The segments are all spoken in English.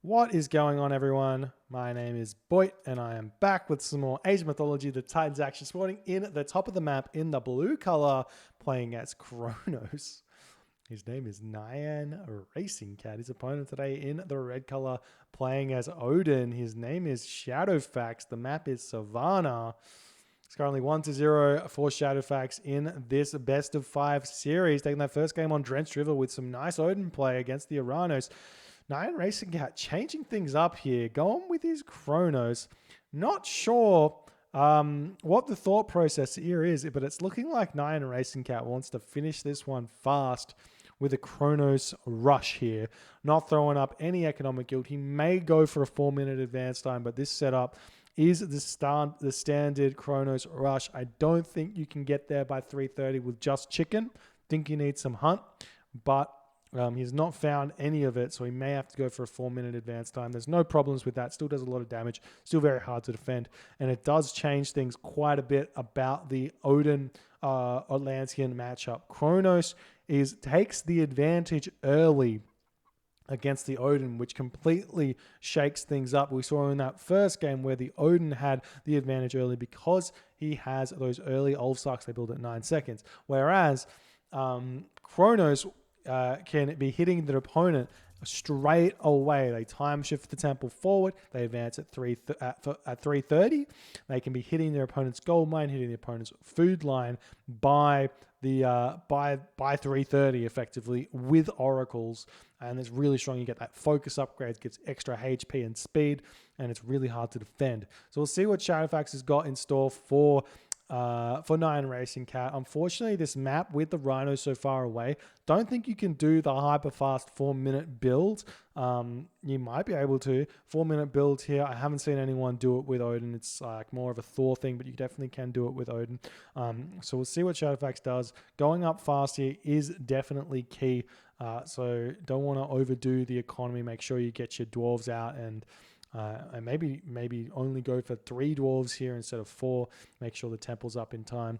What is going on, everyone? My name is Boit, and I am back with some more Age of Mythology. The Titans action spawning in the top of the map in the blue color, playing as Kronos. His name is NyanRacingCat. His opponent today in the red color, playing as Odin. His name is ShadowFaxx. The map is Savannah. It's currently 1-0 for ShadowFaxx in this best of 5 series, taking that first game on Drenched River with some nice Odin play against the Uranos. NyanRacingCat changing things up here, going with his Kronos. Not sure what the thought process here is, but it's looking like NyanRacingCat wants to finish this one fast with a Kronos rush here, not throwing up any economic yield. He may go for a 4-minute advance time, but this setup is the standard Kronos rush. I don't think you can get there by 3:30 with just chicken. Think you need some hunt, but he's not found any of it, so he may have to go for a 4-minute advance time. There's no problems with that. Still does a lot of damage. Still very hard to defend. And it does change things quite a bit about the Odin Atlantean matchup. Kronos takes the advantage early against the Odin, which completely shakes things up. We saw in that first game where the Odin had the advantage early because he has those early Ulfsarks they build at 9 seconds. Whereas Kronos can be hitting their opponent straight away. They time shift the temple forward. They advance at 3:30. They can be hitting their opponent's gold mine, hitting the opponent's food line by 3:30 effectively with oracles, and it's really strong. You get that focus upgrades, gets extra HP and speed, and it's really hard to defend. So we'll see what ShadowFaxx has got in store for NyanRacingCat. Unfortunately, this map with the Rhino so far away, don't think you can do the hyper fast 4-minute build. You might be able to 4-minute build here. I haven't seen anyone do it with Odin. It's like more of a Thor thing, but you definitely can do it with Odin. So we'll see what ShadowFaxx does. Going up fast here is definitely key. So don't want to overdo the economy. Make sure you get your dwarves out and maybe only go for 3 dwarves here instead of 4. Make sure the temple's up in time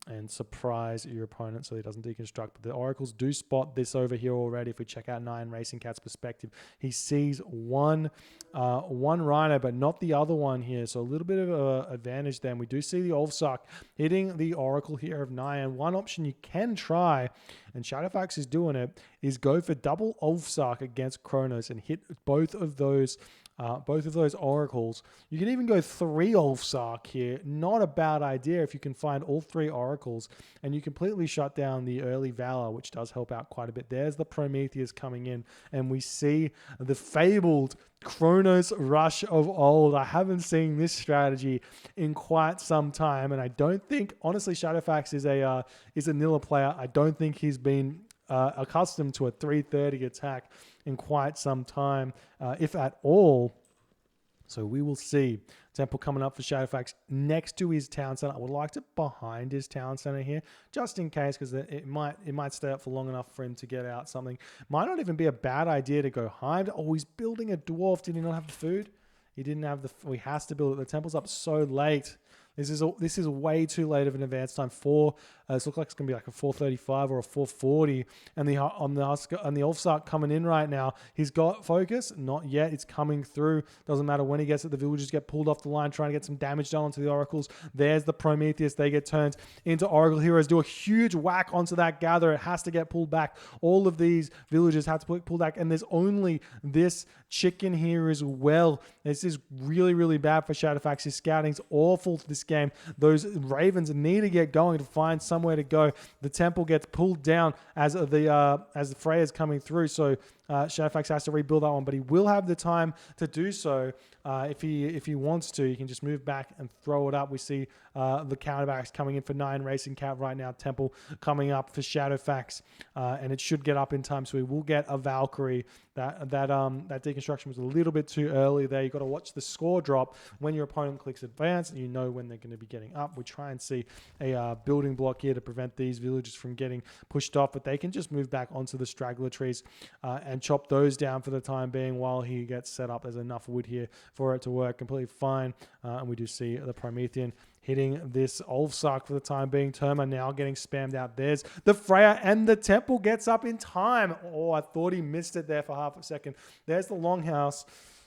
and surprise your opponent so he doesn't deconstruct. But the oracles do spot this over here already. If we check out NyanRacingCat's perspective, he sees one rhino, but not the other one here. So a little bit of an advantage there. And we do see the Ulfsark hitting the oracle here of Nyan. One option you can try, and ShadowFaxx is doing it, is go for double Ulfsark against Kronos and hit both of those oracles. You can even go 3 Ulfsark here. Not a bad idea if you can find all 3 oracles, and you completely shut down the early Valor, which does help out quite a bit. There's the Prometheus coming in, and we see the fabled Kronos rush of old. I haven't seen this strategy in quite some time, and I don't think, honestly, ShadowFaxx is a Nilla player. I don't think he's been accustomed to a 3:30 attack in quite some time, if at all. So we will see. Temple coming up for ShadowFaxx next to his town center. I would like to behind his town center here, just in case, because it might stay up for long enough for him to get out something. Might not even be a bad idea to go high. Oh, he's building a dwarf. Did he not have the food? He didn't have he has to build it. The temple's up so late. This is way too late of an advance time. It looks like it's gonna be like a 4:35 or a 4:40, and the Ulfsark coming in right now. He's got focus, not yet. It's coming through. Doesn't matter when he gets it. The villagers get pulled off the line, trying to get some damage done onto the oracles. There's the Prometheus. They get turned into oracle heroes. Do a huge whack onto that gather. It has to get pulled back. All of these villagers have to pull back, and there's only this chicken here as well. This is really, really bad for ShadowFaxx. His scouting's awful to this game. Those ravens need to get going to find somewhere to go. The temple gets pulled down as the Freya's coming through. So ShadowFaxx has to rebuild that one, but he will have the time to do so if he wants to. He can just move back and throw it up. We see the counterbacks coming in for NyanRacingCat right now. Temple coming up for ShadowFaxx, and it should get up in time. So we will get a Valkyrie. That deconstruction was a little bit too early there. You got to watch the score drop when your opponent clicks advance, and you know when they're going to be getting up. We try and see a building block here to prevent these villagers from getting pushed off, but they can just move back onto the straggler trees and chop those down for the time being while he gets set up. There's enough wood here for it to work completely fine, and we do see the Promethean hitting this Ulfsark for the time being. Terma now getting spammed out. There's the Freya, and the temple gets up in time. Oh, I thought he missed it there for half a second. There's the Longhouse.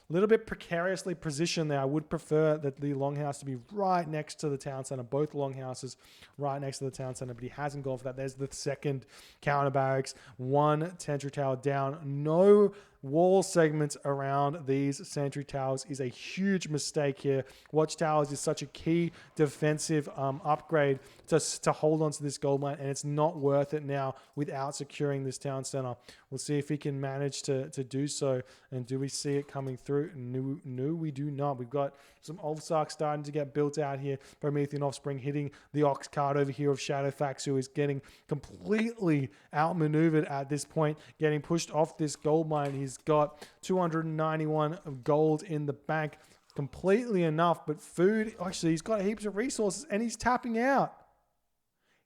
A little bit precariously positioned there. I would prefer that the Longhouse to be right next to the town center. Both Longhouses right next to the town center, but he hasn't gone for that. There's the second counter barracks. One sentry tower down. No wall segments around these sentry towers is a huge mistake here. Watchtowers is such a key defensive upgrade to hold on to this gold mine, and it's not worth it now without securing this town center. We'll see if he can manage to do so. And do we see it coming through? No, we do not. We've got some Ulfsark starting to get built out here. Promethean Offspring hitting the Ox card over here of ShadowFaxx, who is getting completely outmaneuvered at this point, getting pushed off this gold mine. He's got 291 of gold in the bank, completely enough, but food, actually, he's got heaps of resources, and he's tapping out.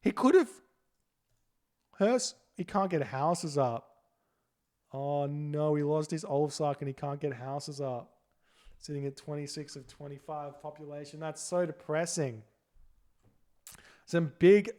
He could have, he can't get houses up. Oh no, he lost his Ulfsark and he can't get houses up. Sitting at 26 of 25 population. That's so depressing. Some big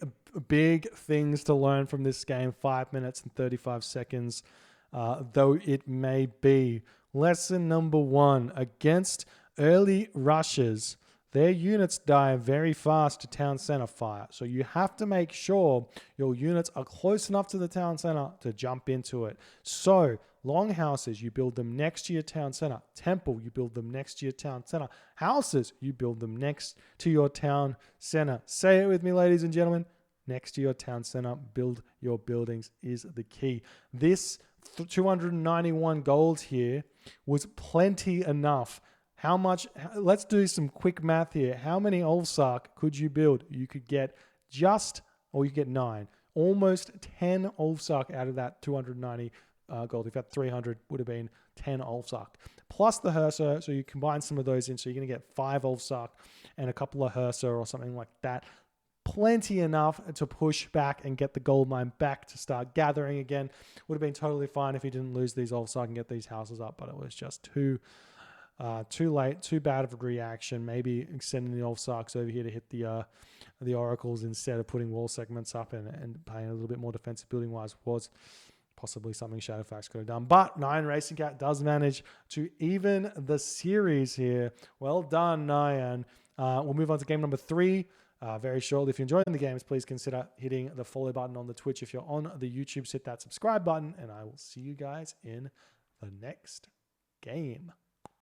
things to learn from this game. 5 minutes and 35 seconds, though it may be. Lesson number 1, against early rushes, their units die very fast to town center fire. So you have to make sure your units are close enough to the town center to jump into it. So Longhouses, you build them next to your town center. Temple, you build them next to your town center. Houses, you build them next to your town center. Say it with me, ladies and gentlemen. Next to your town center, build your buildings is the key. This 291 gold here was plenty enough. How much? Let's do some quick math here. How many Ulfsark could you build? You could get you get 9. Almost 10 Ulfsark out of that 290 gold. If you had 300, would have been 10 Ulfsark. Plus the Hersa, so you combine some of those in, so you're going to get 5 Ulfsark and a couple of Hersa or something like that. Plenty enough to push back and get the gold mine back to start gathering again. Would have been totally fine if he didn't lose these Ulfsark and get these houses up, but it was just too late, too bad of a reaction. Maybe extending the Ulfsarks over here to hit the Oracles instead of putting wall segments up and playing a little bit more defensive building wise was possibly something ShadowFaxx could have done. But NyanRacingCat does manage to even the series here. Well done, Nyan. We'll move on to game number 3 very shortly. If you're enjoying the games, please consider hitting the follow button on the Twitch. If you're on the YouTube, hit that subscribe button, and I will see you guys in the next game.